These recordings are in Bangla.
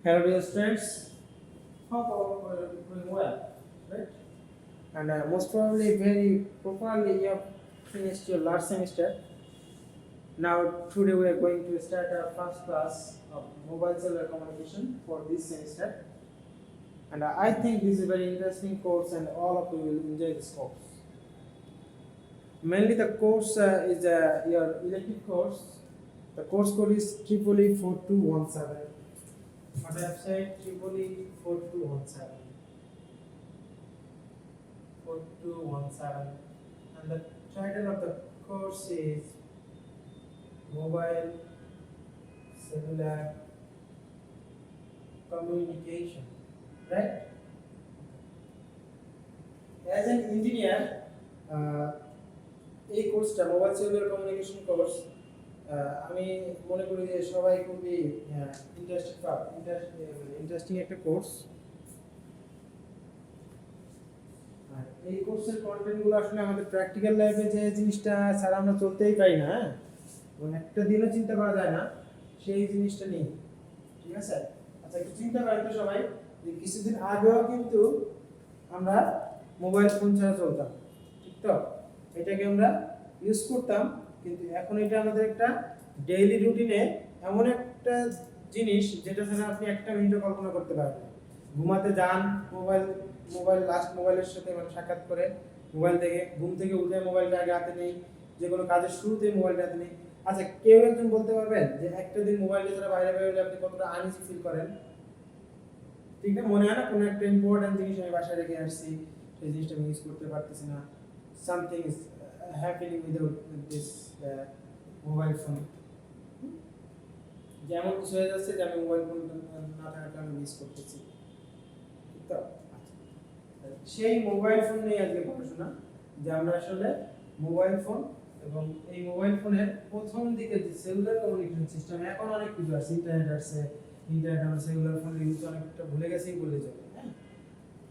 Hello dear students, hope all are doing well, right? And most probably very properly you have finished your last semester. Now today we are going to start our first class of mobile cellular communication for this semester. And I think this is a very interesting course and all of you will enjoy this course. Mainly the course is your elective course. The course code is EEE 4217. What I have said, EEE 4217. 4217. And the title of the course is Mobile Cellular Communication. Right? As an engineer, এই কোর্সটা মোবাইল সেলুলার কমিউনিকেশন কোর্স আমি মনে করি যে সবাই খুবই ইন্টারেস্টিং একটা কোর্স। আর এই কোর্সের কন্টেন্টগুলো আসলে আমাদের প্র্যাকটিক্যাল লাইফে যে জিনিসটা ছাড়া আমরা চলতেই পারি না, হ্যাঁ, মানে একটা দিনও চিন্তা করা যায় না সেই জিনিসটা নেই। ঠিক আছে, আচ্ছা একটু চিন্তা করেন তো সবাই যে কিছুদিন আগেও কিন্তু আমরা মোবাইল ফোন ছাড়া চলতাম, ঠিক তো? এটাকে আমরা ইউজ করতাম, কিন্তু এখন এটা আমাদের একটা ডেইলি রুটিনে এমন একটা জিনিস যেটা ছাড়া আপনি একটা মিনিটও কল্পনা করতে পারবেন না। ঘুমাতে যান, মোবাইলের সাথে মানে সাক্ষাৎ করে মোবাইল থেকে, ঘুম থেকে উঠে মোবাইলটা আগে হাতে নেই, যে কোনো কাজের শুরুতেই মোবাইলটা হাতে নেই। আচ্ছা কেউ একজন বলতে পারবেন যে একটা দিন মোবাইলটা ছাড়া বাইরে বেরোলে আপনি কতটা আনইজি ফিল করেন? ঠিক না, মনে হয় না কোনো একটা ইম্পর্টেন্ট জিনিস আমি বাসায় রেখে আসছি, সেই জিনিসটা আমি ইউজ করতে পারতেছি না, something is happening without this mobile phone. যেমন কিছু হয়ে যাচ্ছে যে আমি মোবাইল ফোন না থাকার কারণে মিস করতেছি, ঠিক তো? সেই মোবাইল ফোন নিয়ে আজকে পড়াশোনা, যে আমরা আসলে মোবাইল ফোন এবং এই মোবাইল ফোনের প্রথম দিকে যে সেলুলার কমিউনিকেশন সিস্টেম, এখন অনেক কিছু আছে, ইন্টারনেট আছে, ইন্টারনেট আমরা সেলুলার ফোন ইউজ অনেকটা ভুলে গেছেই বললে চলে, হ্যাঁ।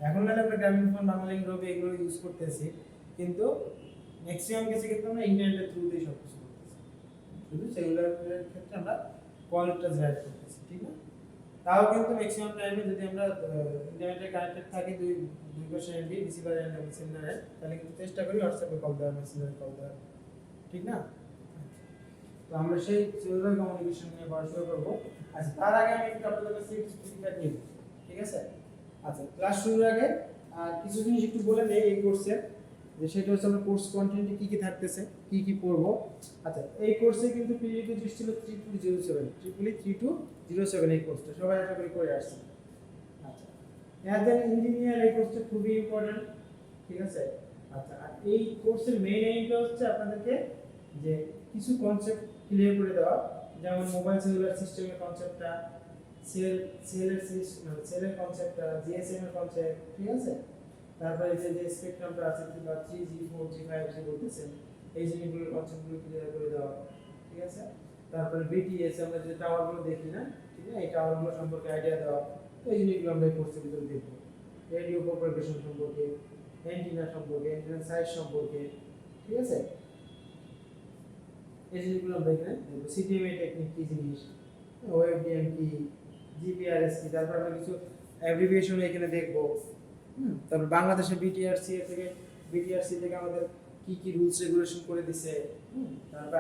এখন মানে আমরা গ্রামীণ ফোন, বাংলালিংক, রবি এগুলো ইউজ করতেছি, কিন্তু ম্যাক্সিমাম কেসে কিন্তু আমরা ইন্টারনেটের থ্রুতেই সব কিছু করতেছি। শুধু সেলুলারের ক্ষেত্রে আমরা কলটা জেনারেট করতেছি, ঠিক না? তাও কিন্তু ম্যাক্সিমাম টাইমে যদি আমরা ইন্টারনেটে কানেক্টেড থাকি দুই পাশে এমবি রিসিভার এন্ড সেন্ডারে, তাহলে কিন্তু চেষ্টা করি হোয়াটসঅ্যাপে কল দেওয়ার, মেসেঞ্জারে কল দেওয়ার, ঠিক না? তো আমরা সেই সেলুলার কমিউনিকেশন নিয়ে পড়াশোনা করব। আচ্ছা তার আগে আমি একটু আপনাদের কাছে কিছু ফিডব্যাক নিব, ঠিক আছে? আচ্ছা ক্লাস শুরুর আগে কিছু জিনিস একটু বলে নেই এই কোর্সের, যে সেটা হচ্ছে আমরা কোর্স কন্টেন্টে কি কি থাকতেছে, কি কি পড়বো। আচ্ছা এই কোর্সে কিন্তু পিরিয়ড ছিল 3207 এই কোর্সটা সবাই আশা করি করে আসছে। আচ্ছা অ্যাজ এন ইঞ্জিনিয়ার এই কোর্সটা খুবই ইম্পর্টেন্ট, ঠিক আছে? আচ্ছা আর এই কোর্সের মেইন এইমটা হচ্ছে আপনাদেরকে যে কিছু কনসেপ্ট ক্লিয়ার করে দেওয়া, যেমন মোবাইল সেলুলার সিস্টেমের কনসেপ্টটা, সেলের কনসেপ্টটা, জিএসএম এর কনসেপ্ট, ঠিক আছে? তারপরে যে স্পেকট্রামটা আছে, বা 3G 4G 5G বলতেছেন, এই জিনিসগুলোর কনসেপ্টগুলো ক্লিয়ার করে দেওয়া, ঠিক আছে? তারপরে বিটিএস আমরা যে টাওয়ারগুলো দেখি না, ঠিক আছে, এই টাওয়ারগুলো সম্পর্কে আইডিয়া দেওয়া, এই জিনিসগুলো আমরা এই কোর্সের ভিতরে দেখব। রেডিও প্রপাগেশন সম্পর্কে, অ্যান্টিনা সম্পর্কে, অ্যান্টিনা সাইজ সম্পর্কে, ঠিক আছে? এই জিনিসগুলো আমরা এখানে দেখব। সিটিএমএ টেকনিক কি জিনিস, ওএফডিএম কি, জিপিআরএস কি, তারপর আমরা কিছু অ্যাব্রিভিয়েশন এখানে দেখব। তারপর বাংলাদেশে বিটিআরসি থেকে আমাদের কি কি রুলস রেগুলেশন করে দিছে, তারপর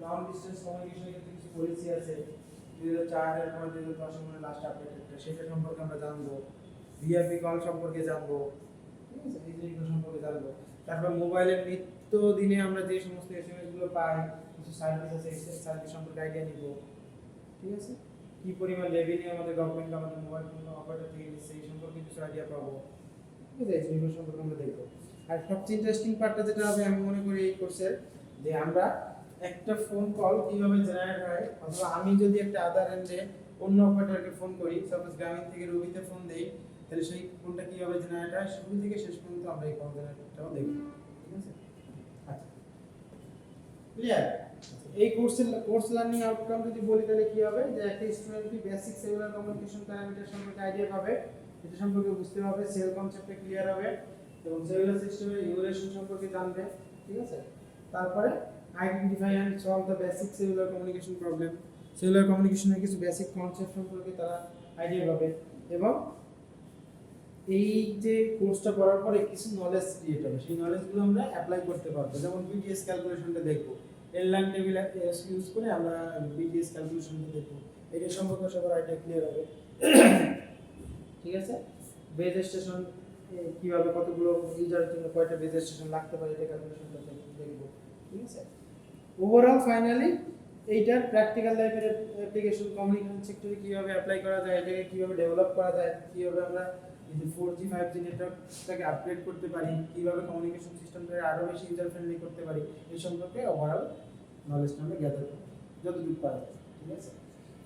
লং ডিসটেন্স কমিউনিকেশনের ক্ষেত্রে কিছু পলিসি আছে 2004 এর পর 2010 এর মধ্যে লাস্ট আপডেট একটা, সেটা সম্পর্কে আমরা জানবো। ভিআইপি কল সম্পর্কে জানবো, ঠিক আছে, এই জিনিসগুলো সম্পর্কে জানবো। তারপর মোবাইলের নিত্য দিনে আমরা যে সমস্ত এসএমএস গুলো পাই, কিছু সার্ভিস আছে, এই সার্ভিস সম্পর্কে আইডিয়া নিব, ঠিক আছে? কি পরিমাণ রেভিনিউ আমাদের গভর্নমেন্ট আমাদের মোবাইল ফোন অপারেটর থেকে দিচ্ছে, এই সম্পর্কে কিছু আইডিয়া পাবো, ঠিক আছে? এই সম্পর্কে আমরা দেখবো। আর সবচেয়ে ইন্টারেস্টিং পার্টটা যেটা হবে আমি মনে করি এই কোর্সের, যে আমরা একটা ফোন কল কিভাবে জেনারেট হয়, অথবা আমি যদি একটা আদার এন্ডে অন্য অপারেটরকে ফোন করি, সাপোজ গ্রামীণ থেকে রবিতে ফোন দেই, তাহলে সেই ফোনটা কিভাবে জেনারেট হয় শুরু থেকে শেষ পর্যন্ত আমরা এই কল জেনারেটরটাও দেখব, ঠিক আছে? আচ্ছা ক্লিয়ার? এই কোর্স লার্নিং আউটকাম যদি বলি তাহলে কি হবে, যে একটা স্টুডেন্ট কি বেসিক সেলুলার কমিউনিকেশন প্যারামিটার সম্পর্কে আইডিয়া পাবে, এটা সম্পর্কে বুঝতে হবে, সেল কনসেপ্টে ক্লিয়ার হবে এবং সেলুলার সিস্টেমের ইউরেশন সম্পর্কে জানবে, ঠিক আছে? তারপরে identify and solve the basic cellular communication problem, cellular কমিউনিকেশনের কিছু বেসিক কনসেপ্ট সম্পর্কে তারা আইডিয়া পাবে এবং এই যে কোর্সটা করার পরে কিছু নলেজ ক্রিয়েট হবে, সেই নলেজগুলো আমরা অ্যাপ্লাই করতে পারবো। যেমন বিটিএস ক্যালকুলেশনটা দেখবো, এললাম টেবিল ইউজ করে আমরা বিটিএস ক্যালকুলেশনটা দেখবো, এটা সম্পর্কে সবার আইডিয়া ক্লিয়ার হবে। ঠিক আছে, বেজ স্টেশন কিভাবে কতগুলো ইউজারের জন্য কয়টা বেজ স্টেশন লাগতে পারে এটা ক্যালকুলেশনটা দেখবো। ঠিক আছে, ওভারঅল ফাইনালি এইটার প্র্যাকটিক্যাল লাইফের অ্যাপ্লিকেশন কমিউনিকেশন সেক্টরে কিভাবে অ্যাপ্লাই করা যায়, এটাকে কিভাবে ডেভেলপ করা যায়, কিভাবে আমরা এই যে 4G 5G নেটওয়ার্কটাকে আপগ্রেড করতে পারি, কিভাবে কমিউনিকেশন সিস্টেমটাকে আরো বেশি ইউজার ফ্রেন্ডলি করতে পারি, এই সম্পর্কে ওভারঅল নলেজটা আমরা গ্যাদার করব যতটুকু পারা যায়। ঠিক আছে,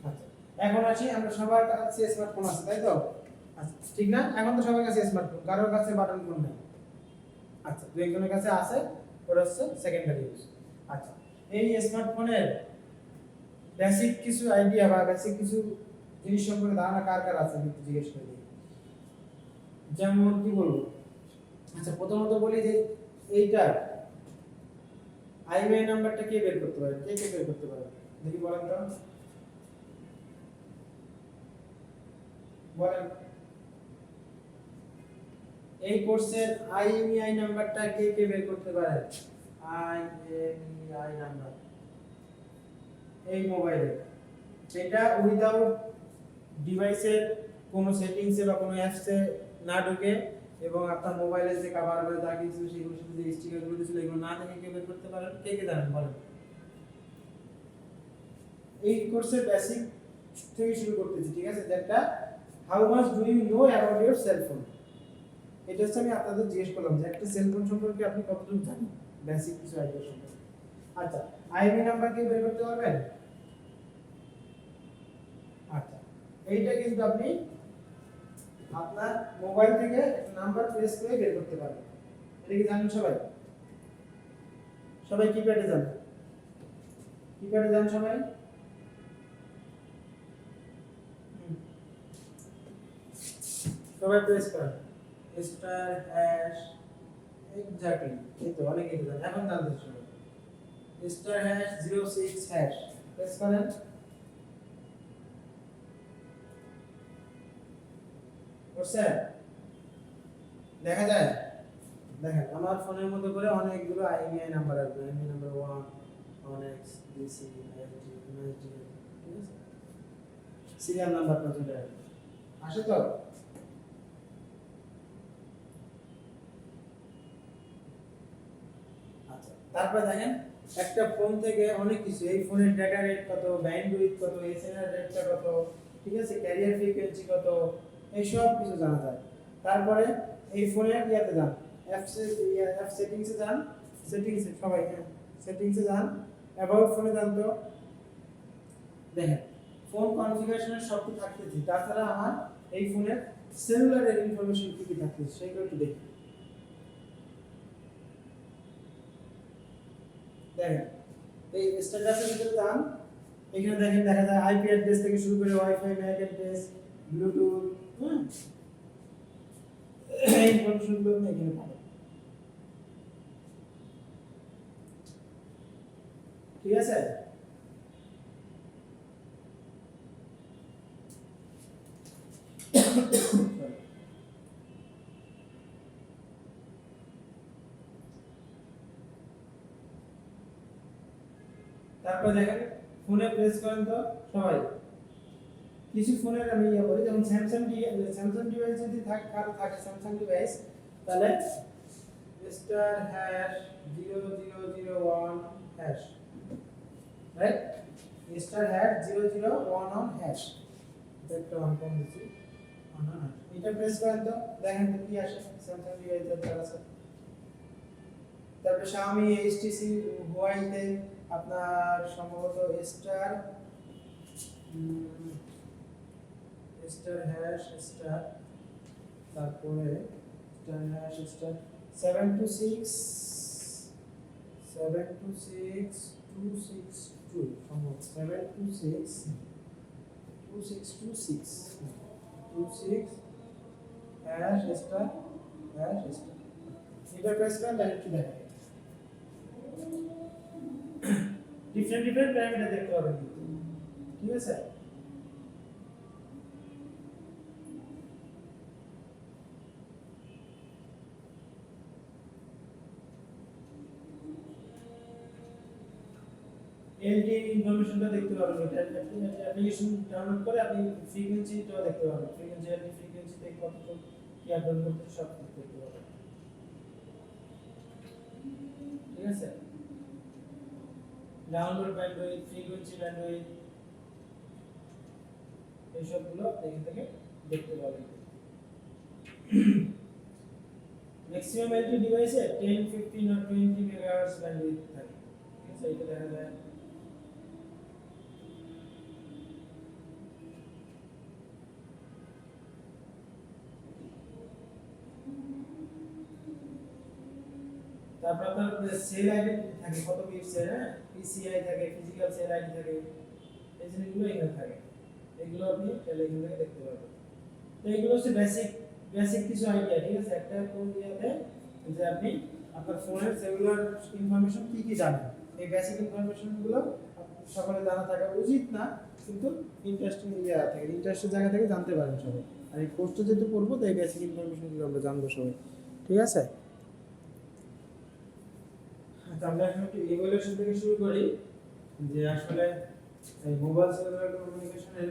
আচ্ছা এখন আসি, আমরা সবার কাছে স্মার্টফোন আছে তাই তো? আচ্ছা ঠিক না, এখন তো সবার কাছে স্মার্টফোন, কারোর কাছে বাটন ফোন নেই। আচ্ছা দু একজনের কাছে আছে, ওটা হচ্ছে সেকেন্ডারি ইউজ। আচ্ছা এই স্মার্টফোনের বেসিক কিছু আইডিয়া বা বেসিক কিছু জিনিস সম্পর্কে ধারণা কার কার আছে আমি একটু জিজ্ঞেস করে দিই। যেমন কি বলবো, আচ্ছা প্রথমত বলি যে এইটা আইএমআই নাম্বারটা কে বের করতে পারে, কে কে বের করতে পারে দেখি বলেন তো, বলেন এই কোর্সের আইএমআই নাম্বারটা কে কে বের করতে পারে? আইএমআই নাম্বার এই মোবাইলে, সেটা উইদাউট ডিভাইসের কোনো সেটিংসে বা কোনো অ্যাপসে না ঢুকে এবং আপনার মোবাইলে যে কভার করে যা কিছু সেগুলোর সাথে যে স্টিকারগুলো দিয়েছিল এগুলো না থেকে কেউ বের করতে পারেন, কে কে জানেন বলেন? এই কোর্সের বেসিক থেকে শুরু করতেছি। ঠিক আছে, যেটা how much do you know about your cellphone, এটা হচ্ছে আমি আপনাদের জিজ্ঞেস করলাম যে একটা সেলফোন সম্পর্কে আপনি কতটুকু জানেন, বেসিক কিছু আইডিয়া সম্পর্কে। আচ্ছা আইএমআই নাম্বার কি বের করতে পারবেন? আচ্ছা এইটা কিন্তু আপনি আপনার মোবাইল থেকে একটা নাম্বার প্রেস করে বের করতে পারবেন, এটা কি জানেন সবাই? সবাই কিপ্যাডে জানেন? কিপ্যাডে জানেন সবাই? সবাই প্রেস করেন স্টার হ্যাশ, এক্স্যাক্টলি এই তো অনেকেই জানেন, এখন জানতে সবাই স্টার হ্যাশ 06 হ্যাশ প্রেস করেন। করছে দেখা যায়, দেখেন আমার ফোনের মধ্যে করে অনেকগুলো আইএমআই নাম্বার আসবে, IMEI number 1 1x BC ISD MSD, ঠিক আছে, সিরিয়াল নাম্বার পর্যন্ত আসে তো। আচ্ছা তারপর দেখেন একটা ফোন থেকে অনেক কিছু, এই ফোনের ডেটা রেট কত, ব্যান্ডউইথ কত, এসএনআর রেটটা কত, ঠিক আছে, ক্যারিয়ার ফ্রিকোয়েন্সি কত, এই সব কিছু জানা যায়। তারপরে এই ফোনের ইয়াতে যান, অ্যাপ সেটিংসে যান, সেটিংসে সবাই হ্যাঁ সেটিংসে যান, অ্যাবাউট ফোনে যান, তো দেখেন ফোন কনফিগারেশনের সব কিছু থাকতেছে, তাছাড়া আমার এই ফোনের সেলুলারের ইনফরমেশন কি কি থাকতেছে সেগুলো একটু দেখি। দেখেন এই স্ট্যাটাসের ভিতরে যান, এখানে দেখেন দেখা যায় আইপি অ্যাড্রেস থেকে শুরু করে ওয়াইফাই ম্যাক অ্যাড্রেস ব্লুটুথ, এই ইনফরমেশনগুলো আপনি এখানে পাবেন। ঠিক আছে, তারপর দেখেন ফোনে প্রেস করেন তো সবাই, কিছু ফোনের আমি ইয়ে বলি, যেমন স্যামসাং ডিভাইস যদি কারো থাকে স্যামসাং ডিভাইস, তাহলে star hash 0001 hash, right, star hash 0011 hash, এটা অন করে দিচ্ছি, এটা প্রেস করেন তো দেখেন তো কি আসে স্যামসাং ডিভাইসের দ্বারা। তারপরে Xiaomi HTC Huawei আপনার সম্ভবত স্টার হ্যাশ স্টার, তারপরে স্টার হ্যাশ স্টার 726 262 সম্ভবত 726 2626 26 হ্যাশ স্টার এটা প্রেস করেন ডাইরেক্ট দেখেন ডিফারেন্ট প্যারামিটার দেখতে পাবেন, ঠিক আছে। এলটি ইনফরমেশনটা দেখতে পাবেন, এটা অ্যাপ্লিকেশন ডাউনলোড করে আপনি ফ্রিকোয়েন্সিটাও দেখতে পাবেন, ফ্রিকোয়েন্সি এলটি ফ্রিকোয়েন্সিতে কতটুকু কি আপডেট করতে সব কিছু দেখতে পাবেন। ঠিক আছে, ডাউনলোড ব্যান্ডউইথ, ফ্রিকোয়েন্সি ব্যান্ডউইথ, এই সবগুলো এখান থেকে দেখতে পাবেন। ম্যাক্সিমাম এলটি ডিভাইসে 10, 15 or 20 মেগাহার্টজ ব্যান্ডউইথ থাকে। ঠিক আছে, এটা দেখা যায়। তারপর আপনার সেল আইডি থাকে কত বিটসের, হ্যাঁ, পিসিআই থাকে, ফিজিক্যাল সেল আইডি থাকে, এই জিনিসগুলো এখানে থাকে। এগুলো আপনি তাহলে এখান থেকে দেখতে পাবেন। তো এগুলো হচ্ছে বেসিক কিছু আইডিয়া। ঠিক আছে, একটা কোন ইয়াতে যে আপনি আপনার ফোনের সেলুলার ইনফরমেশন কি কি জানেন, এই বেসিক ইনফরমেশনগুলো সকলে জানা থাকা উচিত না, কিন্তু ইন্টারেস্টিং ইয়া থাকে, ইন্টারেস্টের জায়গা থেকে জানতে পারেন সবাই। আর এই কোর্সটা যেহেতু পড়বো তাই বেসিক ইনফরমেশনগুলো আমরা জানবো সবাই। ঠিক আছে, আচ্ছা আমরা এখন একটু ইভ্যালুয়েশন থেকে শুরু করি, যে আসলে এই মোবাইল সেলুলার কমিউনিকেশনের